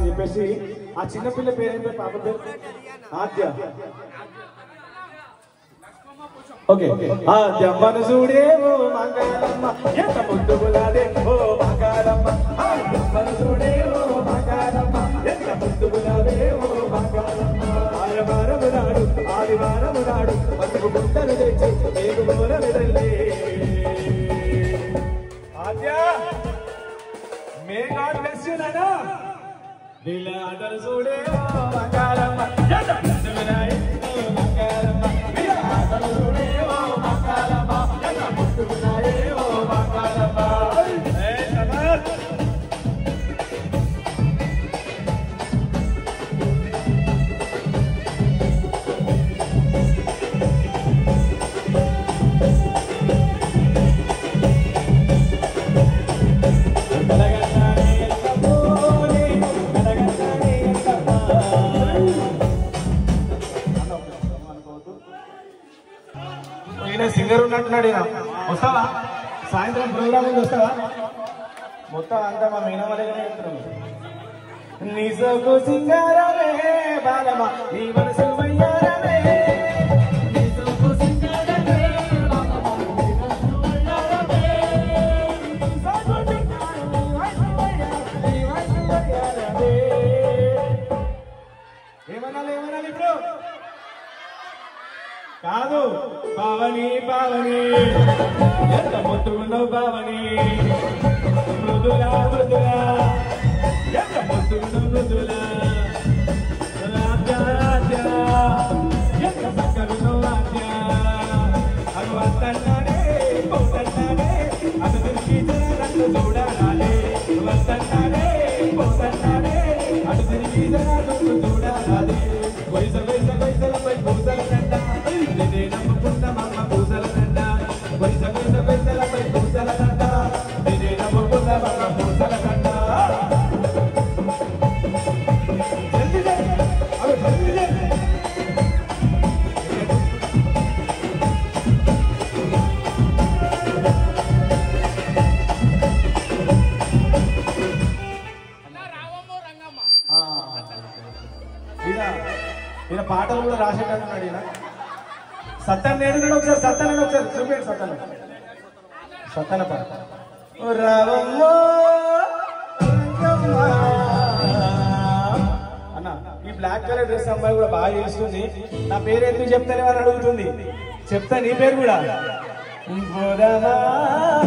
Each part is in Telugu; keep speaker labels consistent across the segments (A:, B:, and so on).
A: అని చెప్పేసి ఆ చిన్నపిల్ల పేరేంటో పాప పేరు ఆద్య. ఓకే ఆద్య మనసుడే ఓ మంగళమ్మ ఎంత ముద్దుగులాడే ఓ మంగళమ్మ మనసుడే ఓ మంగళమ్మ ఎంత ముద్దుగులాడే ఓ మంగళమ్మ ఆదివారం నాడు ఆదివారం నాడు పసుపు గుంటలు తెచ్చి నేను గోర వెదల్లే ఆద్య. మే గాడ్ బ్లెస్ యు నానా. దిలా ఆటలు చూడే ఓ మంగళమ్మ ఎంత ముద్దుగులాడే ఓ మంగళమ్మ దిలా ఆటలు చూడే ఓ మంగళమ్మ ఎంత ముద్దుగులాడే ఓ మంగళమ్మ. ఏ సమాత్ సింగర్ ఉన్నట్టున్నాడు. వస్తావా సాయంత్రం ప్రోగ్రామ్ ఉంది, వస్తావా? మొత్తం అంతా మా మీనమలగానే చెప్తున్నాము. నీ సోకు సింగారమే బాలమా నీ మనసు వయ్యారమే నీ సోకు సింగారమే బాలమా నీ మనసు వయ్యారమే సోకు సింగారమే వయసు వయ్యారమే వయసు వయ్యారమే. ఏమనాలి ఇప్పుడు? కాదు పావని పావని ఎంత ముద్దుగున్నావు పావని మృదులా మృదులా ఎంత ముద్దుగున్నావు మృదులా రాజా రాజా ఎంత చక్కగున్నావు రాజా అను వద్దన్నానే పోతన్నానే అటు తిరిగి జనాలను చూడాలి వద్దన్నానే పోతన్నానే అటు తిరిగి జనాలను చూడాలి వయస వయస వయసలపై పూసల దండ ఇదే నమ్ముకున్న మమ్మ పూసల దండ వయస వయస వయసలపై పూసల దండ ఇదే నమ్ముకున్న మమ్మ పూసల దండ. ఈయన పాటలు కూడా రాసేటట్టున్నాడు. ఈయన సత్తన్ నేడున్నాడు. ఒకసారి సత్తన్ అని ఒకసారి చూపేయండి. సత్తన్ సత్తన పాట రావమ్మ అన్న. ఈ బ్లాక్ కలర్ డ్రెస్ అమ్మాయి కూడా బాగా చేస్తుంది. నా పేరు ఎందుకు చెప్తానే అని అడుగుతుంది. చెప్తా నీ పేరు కూడా.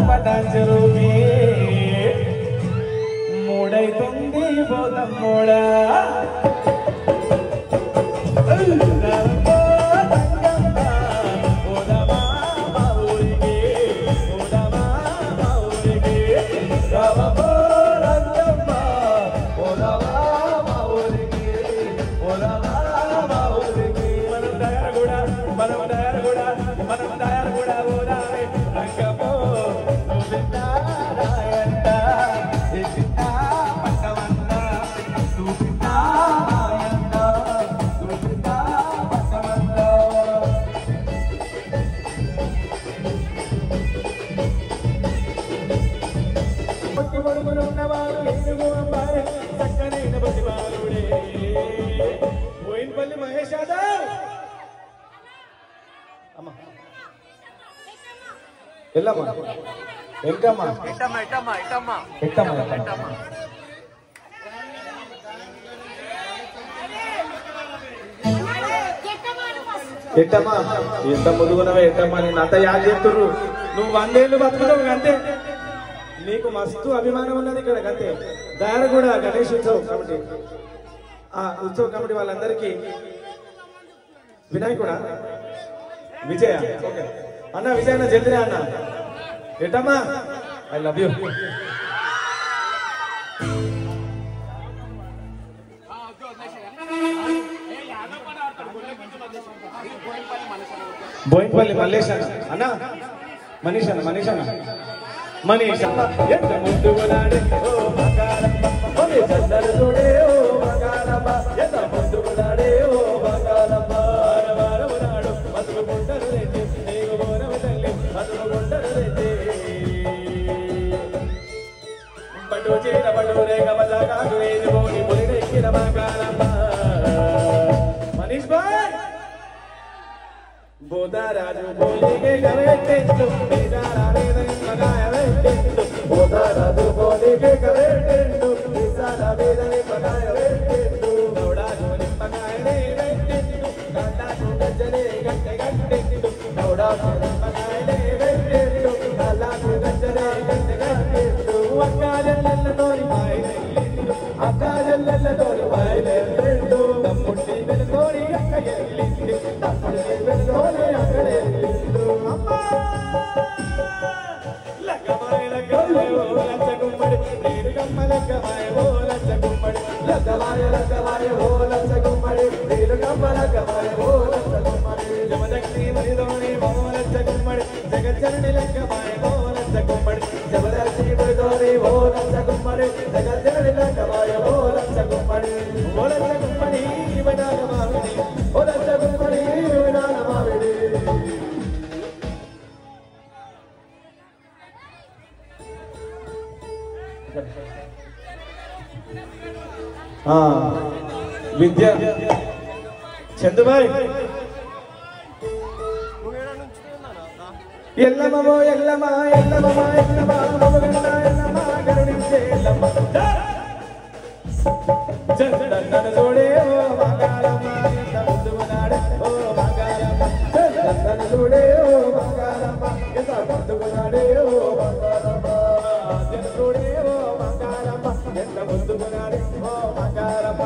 A: పటాంచరూపి మూడైతుంది పోతమ్మోడా బోయినపల్లి మహేష్ యాదవ్ ఎల్లమ్మా ఎంకమ్మా ఎట్టమ్మా ఎంత ముదుగునవే ఎట్టమ్మా. నేను అంత యాద్ చేస్తుర్రు. నువ్వు 100 ఏళ్ళు బతుకుతావు అంతే. నీకు మస్తు అభిమానం ఉన్నది ఇక్కడ అంతే. దాని కూడా గణేష్ ఉత్సవ్ కమిటీ ఉత్సవ కమిటీ వాళ్ళందరికీ వినాయకుడా విజయ. ఓకే అన్న విజయ అన్న జల్దిరా అన్న. ఎట్టమ్మా I love you. Boinpally Mallesh అన్న మనీష్ అన్న మనీష్ అన్న మనీష్ అన్న ఎంత ముద్దుగులాడే ఓ మగారమ్మ ఒరే చందరు చూడే ఓ మగారమ్మ ఎంత ముద్దుగులాడే ఓ మగారమ్మ వారవారము నాడు మధుర గుంటలు రెడ్డి నీకు బోరము తల్లి మధుర గుంటలు రెడ్డి పట్టు చీర పట్టు రేఖ మజా కాదు ఏది బోని మురిడే మనీష్ భాయ్ బోధరాజు బోలిగే గవేటెండు బిదారావేదని మగాయవేటెండు బోధరాజు బోలిగే గవేటెండు బిదారావేదని మగాయవేటెండు నోడాను నిమ్మగాయనే వేటెండు కళ్ళకు గజ్జలే గట్టె గట్టెండు నోడాను నిమ్మగాయనే వేటెండు కళ్ళకు గజ్జలే గట్టె గట్టెండు అక్కాజల్లెల్లతోని బాయిలెల్లిండు అక్కాజల్లెల్లతోని బాయిలెల్లిండు తమ్ముడి వెలుతోని అక్క ఎల్లిండు తమ్ముడి వెలుతోని జగచ్చరణి లెక్కమాయ ఓలచ్చకుమ్మడి జబదర్శి బుడిదోరి ఓలచ్చకుమ్మడి జగచ్చరణి లెక్కమాయ ఓలచ్చకుమ్మడి ఓలచ్చకుమ్మడి వినాగమావిడి ఓలచ్చకుమ్మడి వినాగమావిడి విద్య చందుబాయ్ ఎల్లమ్మో ఎల్లమ్మ ఎల్లమ్మ ఎల్లమ్మ మగన్న ఎల్లమ్మ కరుణించే ఎల్లమ్మ చందన్నను చూడే ఓ మంగాళమ్మ ఎంత ముందుకున్నాడే ఓ మంగాళమ్మ చందన్నను చూడే ఓ మంగాళమ్మ ఎంత ముందుకున్నాడే ఓ మంగాళమ్మ చూడే ఓ మంగాళమ్మ ఎంత ముందుకున్నాడే ఓ మంగాళమ్మ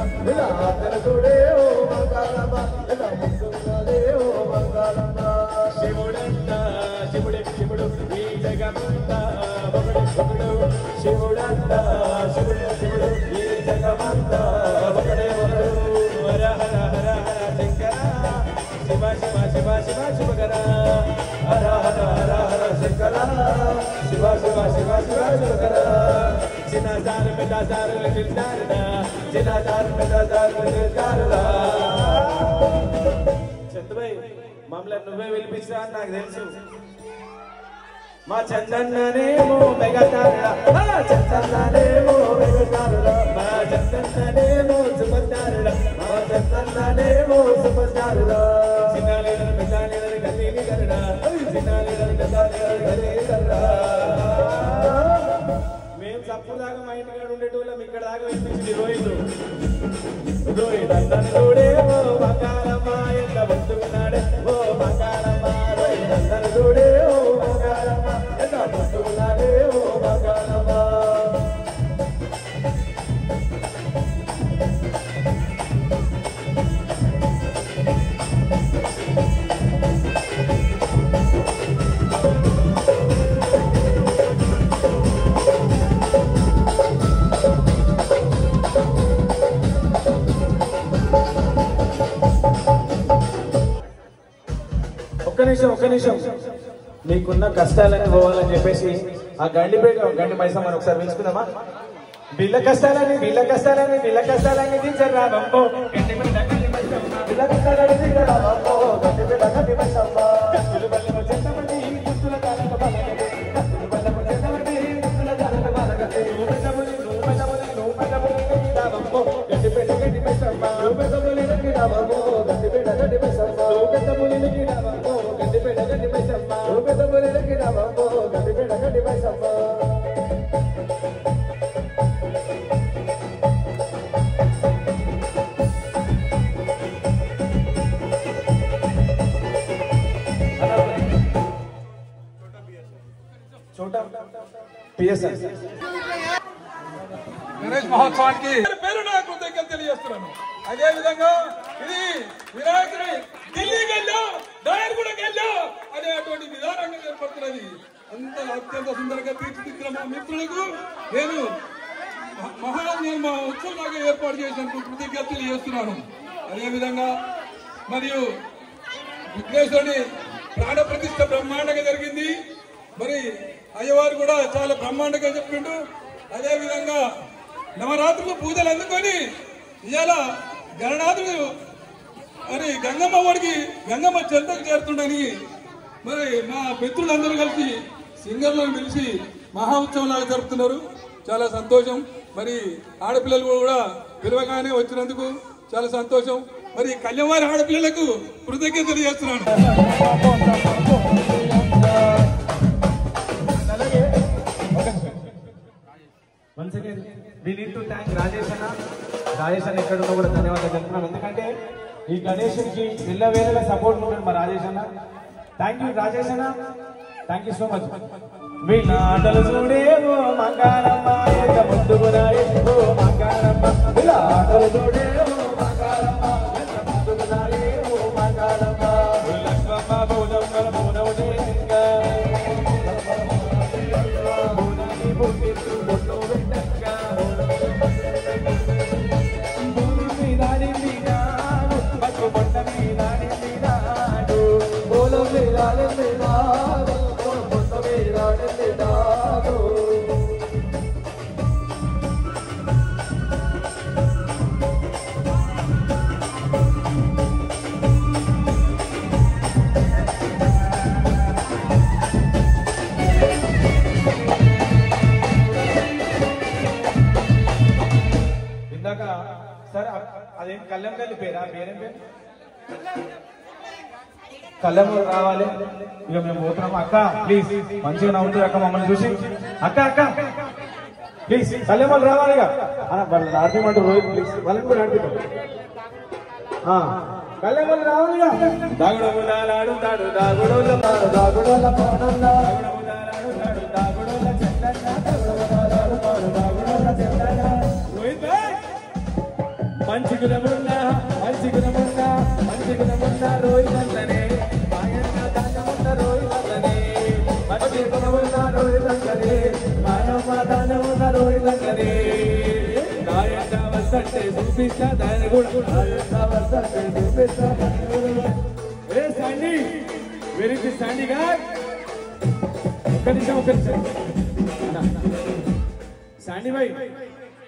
A: చూడే ఓ మంగాళమ్మ ఎంత ముందుకున్నాడే ఓ మంగాళమ్మ శివుడంత శివుడే శివుడు ఈ జగమంతా ఒకడు ఒకడు శివుడంత శివుడు శివుడు ఈ జగమంతా ఒకడే ఒకడు హర హర హర హర శంకర శివ శివ శివ శివ శివకర హర హర హర హర శంకర శివ శివ శివ శివ శివకర చిన్న సారు పెద్ద సారులు తింటారుదా చిన్న సారు పెద్ద సారులు తింటారుదా చంద్రబాయ్ మమ్మల్ని నువ్వే పిలిపిస్తా అని నాకు తెలుసు మా చందన్ననేమో మెగతారుడా మా చందన్ననేమో మెగతారుడా మా చందన్ననేమో సుపస్తారుడా మా చందన్ననేమో సుపస్తారుడా చిన్నాలేరు పెద్దాలేరు గల్లీని గరుడా చిన్నాలేరు పెద్దాలేరు గల్లీని గరుడా మేము సప్పుడు దాకా మా ఇంటికాడ ఉండేటోళ్ళం ఇక్కడ దాకా వినిపించింది రోహిత్ రోహిత్ అందరిని చూడే ఓ బంగారమ్మ ఎంత బతుకున్నాడే ఓ బంగారమ్మ రోహిత్ అందరిని చూడే ఓ బంగారమ్మ ఎంత బతుకున్నాడే ఓ బంగారమ్మ ఒక్క నిమిషం మీకున్న కష్టాలని పోవాలని చెప్పేసి ఆ గండి మైసమ్మని ఒకసారి పిలుచుకుందామా బిల్ల కష్టాలని తీర్చరా బంబో బిల్ల కష్టాలని తీర్చరా బంబో గండి మైసమ్మ కత్తులు బల్లెము చెత్తమంది గుత్తుల కాలక బలగదే కత్తులు బల్లెము చెత్తమంది గుత్తుల కాలక బలగదే నూపెదములి కిడా బంబో గండి మైసమ్మ నూపెదములి కిడా బంబో గండి మైసమ్మ నూపెదములి కిడా బంబో గండి మైసమ్మ నూపెదములి కిడా బంబో గండి మైసమ్మ
B: గణేష్ మహోత్సవానికి పేరు నా కృతజ్ఞతలు తెలియజేస్తున్నాను. అదే విధంగా ఇది వినాయకుడి ఢిల్లీకి వెళ్ళా డయర్గూడకి వెళ్ళా అనేటువంటి విధానంగా ఏర్పడుతున్నది. అంత అత్యంత సుందరంగా తీర్చిదిద్దిన మా మిత్రులకు నేను మా ఉత్సవంలాగా ఏర్పాటు చేసినందుకు కృతజ్ఞతలు తెలియజేస్తున్నాను. అదేవిధంగా మరియు విఘ్నేశ్వరుని ప్రాణ ప్రతిష్ఠ బ్రహ్మాండంగా జరిగింది. మరి అయ్యవారు కూడా చాలా బ్రహ్మాండంగా చెప్పిండు. అదేవిధంగా నవరాత్రులు పూజలు అందుకొని ఇవాళ గణనాథుడు అని గంగమ్మ వాడికి గంగమ్మ చెంతకు చేరుతుండని మరి మా మిత్రులందరూ కలిసి సింగర్లను పిలిచి మహా ఉత్సవంలాగా జరుపుతున్నారు. చాలా సంతోషం. మరి ఆడపిల్లలు కూడా పిలవగానే వచ్చినందుకు చాలా సంతోషం. మరి కళ్యాణవారి ఆడపిల్లలకు కృతజ్ఞతలు చేస్తున్నాను.
A: Once again, we need to thank Rajesh Anna. Rajesh Anna ఎక్కడ ఉన్నా కూడా ధన్యవాదాలు చెప్తున్నాను. ఎందుకంటే ఈ గణేష్కి ఎల్లవేళలా సపోర్ట్ ఉన్నాడు మా రాజేష్ అన్న. థ్యాంక్ యూ రాజేష్ అన్న, థ్యాంక్ యూ సో మచ్. వీళ్ళ ఆటలు చూడే ఓ మంగారమ్మ, ఎంత ముందుకున్నాయి ఓ మంగారమ్మ. వీళ్ళ ఆటలు చూడే ఓ మంగారమ్మ, ఎంత ముందుకున్నాయి ఓ మంగారమ్మ. లక్ష్మమ్మ బోధమ్మ బోధవుడే బోధని బొట్టిస్తూ బొట్టు పెట్టక్క భూమి మీద నిండినాడు బతుకు బొట్ట మీద నిండినాడు బోలో మీద నిండినాడు బొట్ట మీద నిండినాడు. ఇందాక సార్ అదేం కళ్యాణ్ గారి పేరా? పేరేం పేరు? కళ్యాణ్ రావాలి. ఇక మేము పోతున్నాం. అక్క ప్లీజ్ మంచిగా నవ్వుతుంది అక్క మమ్మల్ని చూసి. అక్క అక్క ప్లీజ్ కళ్యాణ్ వాళ్ళు రావాలి. వాళ్ళు ఆడిమంటారు రోజు ప్లీజ్ వాళ్ళని కూడా ఆడిపిద్దాం. కళ్యాణ్ వాళ్ళు రావాలి. దాగుడోలాడు దాడు దాగుడోల దాగుడోల మంచి గుణమున్నా మంచి గుణమున్నా మంచి గుణమున్నా రోహితంతనే మాయన్న దానమున్న రోహితంతనే మంచి గుణమున్నా రోహితంతనే మాయమ్మ దానమున్న రోహితంతనే దాయంట వసంటే చూపిస్తా దాని కూడా దాయంట వసంటే చూపిస్తా. ఏ శాండీ, వెరీ గుడ్ శాండీ గారు. ఒక్క నిమిషం శాండీ భాయ్.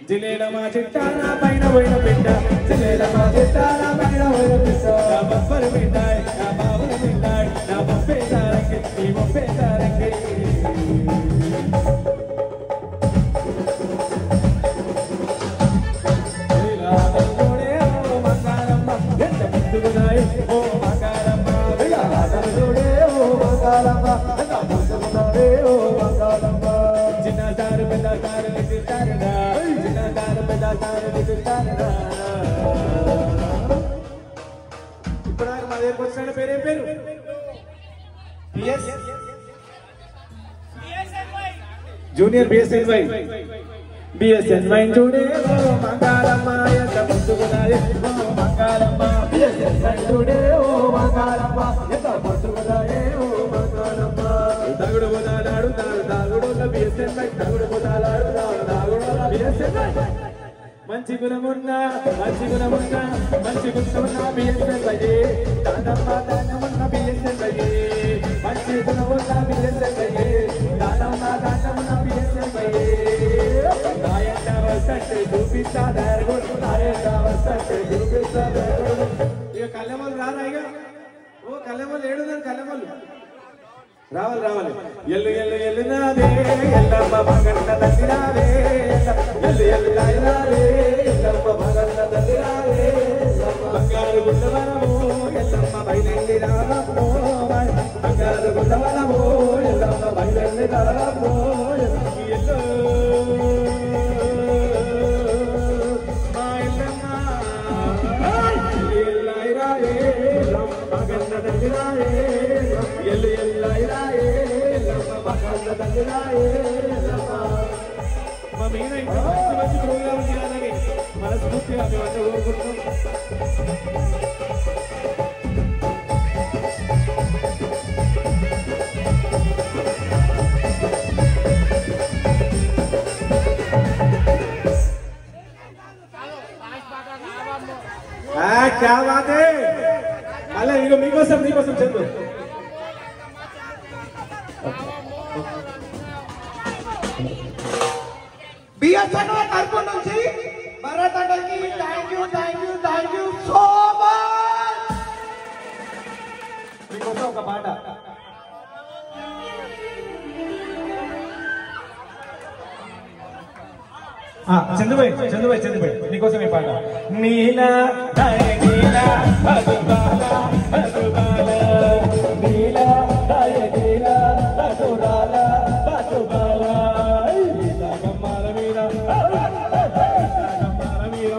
A: జిలేల మా చిట్టాన పైన పోయిన బిడ్డ, జిలేల మా చిట్టాన పైన పోయిన బిడ్డ, నా బొబ్బరు మిఠాయి నా బాబుల మిఠాయి నా బొబ్బే తారంగి నీ బొబ్బే తారంగి. ఓ మంగారమ్మ ఎంత ముందుకున్నాయి ఓ మంగారమ్మ. చూడే ఓ మంగారమ్మ ఎంత ముందుకున్నాయి ఓ మంగారమ్మ. చిన్న సారు పెద్ద సారు తింటారుగా, చిన్న సారు పెద్ద సారు తింటారుగా. ఇప్పుడు మా దగ్గరకు వచ్చిన పేరేం పేరు? జూనియర్ బిఎస్ఎన్వై. బిఎస్ఎన్వై చూడే ఓ మంగారమ్మ ఎంత ముందుకున్నాయి ఓ మంగారమ్మ. బిఎస్ఎన్వై చూడే ఓ మంగారమ్మ ఎంత ముందుకున్నాయి ఓ మంగారమ్మ. తగుడు బుదాలాడు తాడు తాగుడున్న బిఎస్ఎన్వై తగుడు బుదాలాడు తాడు తాగుడున్న బిఎస్ఎన్వై. మంచి గుణమున్న మంచి గుణమున్న మంచి గుణమున్న బిఎస్ఎన్వై దానమ్మ దానమున్న బిఎస్ఎన్వై. మంచి గుణమున్న బిఎస్ఎన్వై దానమ్మ దానమున్న బిఎస్ఎన్వై. దాయంట వసంటే చూపిస్తా దారుగుడు దాయంట వసంటే చూపిస్తా దారుగుడు. ఇక కళ్యాణాలు రారా? ఇక ఓ కళ్యాణాలు ఏడుదని కళ్యాణాలు రావాలి రావాలి. ఎల్లు ఎల్లు ఎల్లునాదే ఎల్లమ్మ మగన్న తల్లిరాదే, ఎల్లు ఎల్లు రాయిరాదే ఎల్లమ్మ మగన్న తల్లిరాదే. బంగారు గుండవనము ఎల్లమ్మ బయలెల్లి రామో, బంగారు గుండవనము ఎల్లమ్మ బయలెల్లి రామో. ఎల్లు మా ఎల్లమ్మ ఎల్లాయిరాయే మగన్న తల్లిరాయే, ఎల్లు ఎల్లాయిరాయే మగన్న తల్లిరాయే. మా మీద ఇంకా మంచి మంచి ప్రోగ్రామ్ చేయాలని మనస్ఫూర్తిగా మేమంతా కోరుకుంటున్నాం. क्या बात है? అలా ఇగో మీకోసం మీకోసం చందు.
C: బిఎస్ఎన్వై తరపు నుంచి భరత్ అన్నకి థ్యాంక్ యూ సో మచ్.
A: మీకోసం ఒక పాట. చందుబాయ్ నీకోసం ఈ పాట. నీలా నీలా మధుబాల మధుబాల నీలా నీలా మధురాల మధుబాల గమ్మాల మీద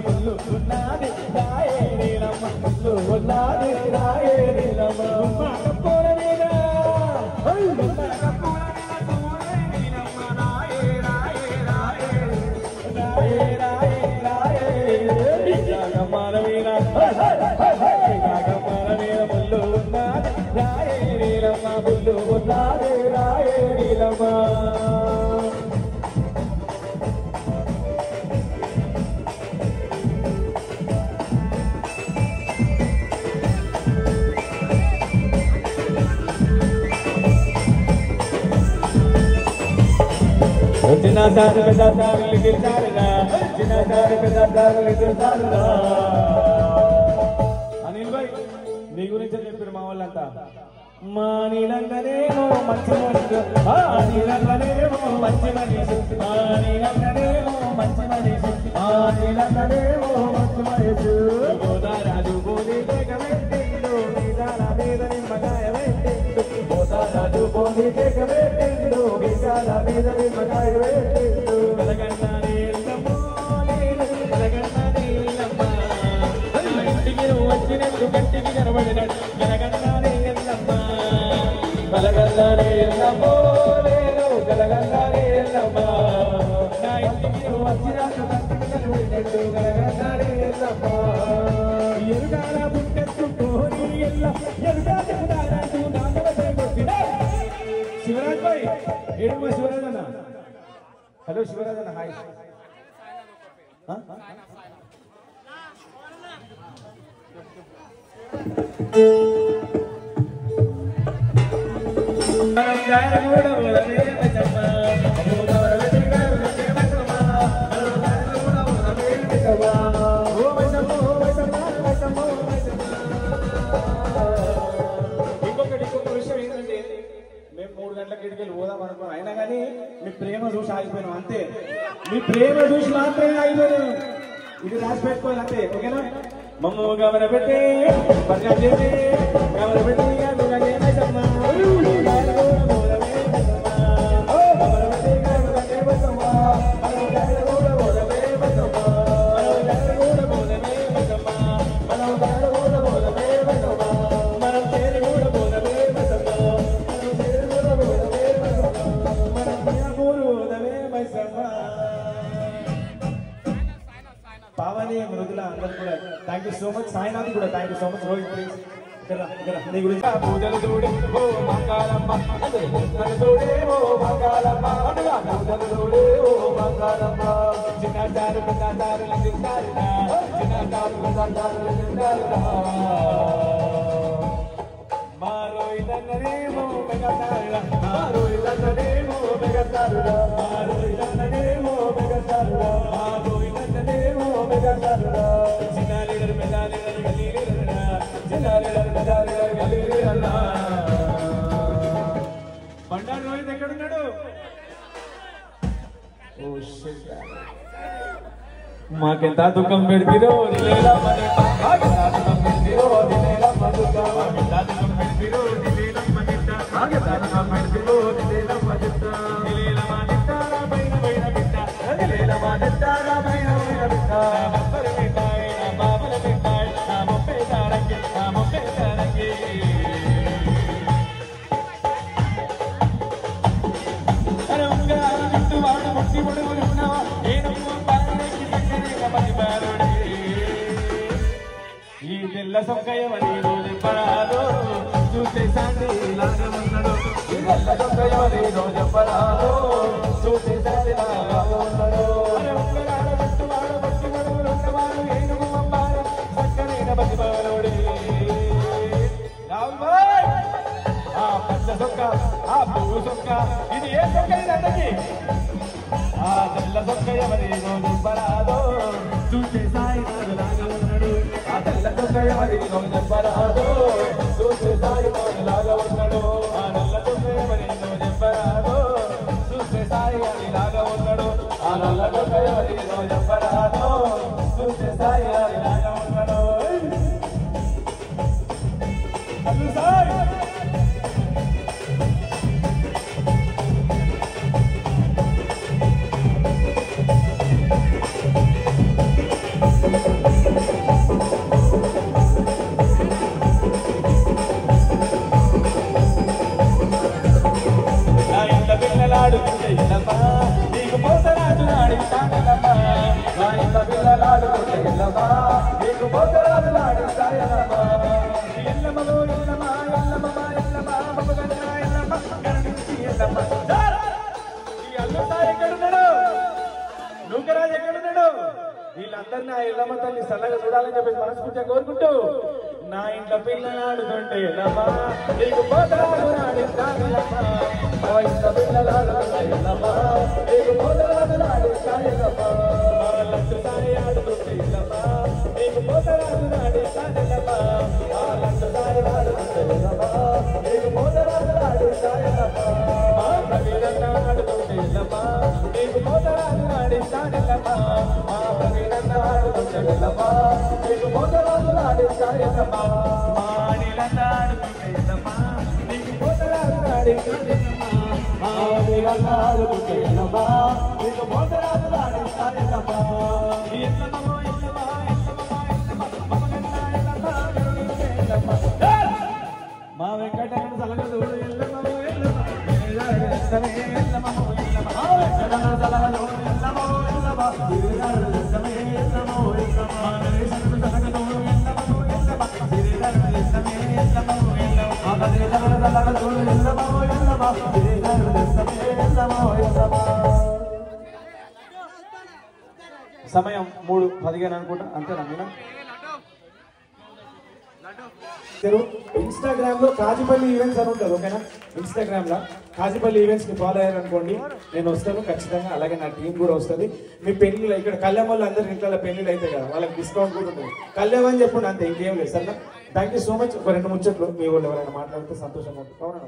A: ముళ్ళు ఉన్నది రాయే నీలమ్మ ముళ్ళు ఉన్నది రాయే నీలమ్మ పూల మీద గమ్మాల మీద ముళ్ళు ఉన్నది రాయే నీలమ్మ ముళ్ళు ఉన్నది రాయే నీలమ్మ. చిన్నదారు పెద్దదారులు గిరిచారుగా చిన్నదారు పెద్దదారులు గిరిచారుగా. అనిల్ భాయ్ నీ గురించి చెప్పారు మా వాళ్ళంతా. మా నీలందరేమో మంచి మనిషి మా నీలందరేమో మంచి మనిషి మా నీలందరేమో మంచి మనిషి మా నీలందరేమో మంచి మనిషి. గోదారాజు పోలి పెట్టిండు నిజాల మీద నిమ్మకాయ పెట్టిండు గోదారాజు పోలి పెట్టిండు నిజాల మీద నిమ్మకాయ పెట్టిండు. కలగన్నానే ఎల్లమ్మో నేను కలగన్నానే ఎల్లమ్మ ఇంటికి వచ్చినట్టు గట్టికి కనబడినట్టు కలగన్నానే ఎల్లమ్మ కలగన్నానే ఎల్లమ్మో నేను కలగన్నానే ఎల్లమ్మ నా ఇంటికి వచ్చినట్టు గట్టికి కనబడినట్టు కలగన్నానే ఎల్లమ్మ. ఎరుగాల పుట్టెత్తుకోని ఎల్ల ఎరుగాల శివరాజ్ భాయ్ ఏడుమ శివరాజ్ అన్న. హలో శివరాజ్ అన్న హాయ్. ఇంకొక విషయం ఏంటంటే మేము 3 గంటలకు ఇటుకెళ్ళి పోదాం అనుకున్నాం, అయినా కానీ మీ ప్రేమ చూసి ఆగిపోయినాం అంతే. మీ ప్రేమ చూసి మాత్రమే ఆగిపోయినాం. ఇది రాసి పెట్టుకోవాలి అంతే, ఓకేనా? మమ్మ గమన పెట్టి గమన పెట్టి పావని మృదుల అందరూ కూడా thank you so much. Sainath కూడా thank you so much. Rohit please నీ గురించి పూజలు చూడే ఓ మంగాళమ్మ పూజలు చూడే ఓ మంగాళమ్మ పూజలు చూడే ఓ మంగాళమ్మ. చిన్నదారు పెద్దదారుల తింటారురా చిన్నదారు పెద్దదారుల తింటారురా మారో ఇదన్నరేమో మెగతారురా మారో ఇదన్నరేమో మెగతారురా మారో ఇదన్నరేమో మెగతారురా మారో ఇదన్నరేమో మెగతారురా. చిన్న లీడర్ పెద్ద లీడర్ గల్లీ లీడర్రా చిన్న లీడర్ పెద్ద లీడర్ గల్లీ లీడర్రా. బండారు రోహిత్ ఎక్కడున్నాడు? ఓ షిట్ మాకెంత దుఃఖం పెడితిరో దిలేలా మనిట మాకెంత దుఃఖం పెడితిరో దిలేలా మనిట మాకెంత దుఃఖం పెడితిరో దిలేలా మనిట మాకెంత దుఃఖం పెడితిరో దిలేలా మనిట దిలేలా మనిట బైన బైన బిట్ట దిలేలా మనిట బైన బైన బిట్ట బబ్బర బిట్టాయ్ నా బాబల బిట్టాయ్ నా మొప్పే తారంగి నా మొప్పే తారంగి. అరే ఉంగరాలు చుట్టూ వాడు ముట్టి ముడుగులు ఉన్నావా ఏనమ్మ ఈ తెల్ల సొక్కయ్యవని రోజు పరాదో చూసే సాండి లాగా ఉన్నాడు ఈ తెల్ల సొక్కయ్యవని రోజు పరాదో చూసే సాండి లాగా ఉన్నాడు. ఉంగరాల చుట్టూ వాడు బట్టి మడుగులు ఉన్నవాడు ఏనుగు అమ్మారు చక్కనైన బతిబాలోడి ఆ పచ్చ సొక్క ఆ పువ్వు సొక్క ఇది ఏ సొక్క ఇది అందరికి ఆ తెల్ల సొక్కయ్యవని రోజు పరాదో చూసే సాయి లాగా ఉన్నాడు ఆ తెల్ల సొక్కయ్యవని రోజు పరాదో చూసే సాయి లాగా ఉన్నాడు ఆ నల్ల సొక్కయ్యవని రోజు పరాదో చూసే సాయి లాగా ఉన్నాడు ఆ నల్ల సొక్కయ్యవని రోజు ఎక్కడున్నాడు నూకరాజు ఎక్కడున్నాడు వీళ్ళందరినీ ఆ ఎల్లమ్మ తల్లి చల్లగా చూడాలని చెప్పేసి మనస్ఫూర్తిగా కోరుకుంటూ నా ఇంట్లో పిల్లలు ఆడుతుంటే నమ్మా నీకు పోతరాజు నాడిస్తానమ్మా మా ఇంట్లో పిల్లలు ఆడుతుంటేనమ్మా నీకు పోతరాజు నాడిస్తానమ్మా మా లట్టు తాయి ఆడుతుంటే నమ్మా నీకు పోతరాజు నాడిస్తానమ్మా మా లట్టు తాయి ఆడుతుంటేనమ్మా నీకు పోతరాజు నాడిస్తానమ్మా మా ప్రవీణన్న ఆడుతుంటేనమ్మా నీకు పోతరాజు నాడిస్తానమ్మా మా ప్రవీణన్న ఆడుతుంటేనమ్మా నీకు పోతరాజు నాడిస్తానమ్మా మా నీలన్న ఆడుతుంటేనమ్మా నీకు పోతరాజు నాడిస్తానమ్మా మా నీలన్న ఆడుతుంటేనమ్మా నీకు పోతరాజు నాడిస్తానమ్మా ఎల్లమ్మో ఎల్లమ్మా మా వెంకటరమణ సలగదు ఎల్లమ్మో ఎల్లమ్మా ఎల్లమ్మో ఎల్లమ్మా వెంకటరమణ సలగదు ఎల్లమ్మో ఎల్లమ్మా ఎల్లమ్మో ఎల్లమ్మా నరేశన సలగదు ఎల్లమ్మో ఎల్లమ్మా ఎల్లమ్మో ఎల్లమ్మా వెంకటరమణ సలగదు ఎల్లమ్మో ఎల్లమ్మా ఎల్లమ్మో ఎల్లమ్మా సమయం 3:15 అనుకుంటా అంతేనా మీనా ఇన్స్టాగ్రామ్ లో కాజీపల్లి ఈవెంట్స్ అని ఉంటుంది ఓకేనా ఇన్స్టాగ్రామ్ లో కాజీపల్లి ఈవెంట్స్ ని ఫాలో అయ్యారనుకోండి నేను వస్తాను ఖచ్చితంగా అలాగే నా టీం కూడా వస్తుంది మీ పెళ్లిళ్ళు ఇక్కడ కళ్యాణ్ వాళ్ళు అందరి ఇంట్లో పెళ్లిళ్ళు అయితే కదా వాళ్ళకి డిస్కౌంట్ కూడా ఉంటుంది కళ్యాణ్ అని చెప్పండి అంతే ఇంకేం లేదు సరేనా థ్యాంక్ యూ సో మచ్ ఒక 2 ముచ్చట్లు మీ వాళ్ళు ఎవరైనా మాట్లాడితే సంతోషంగా ఉంటుంది అవునా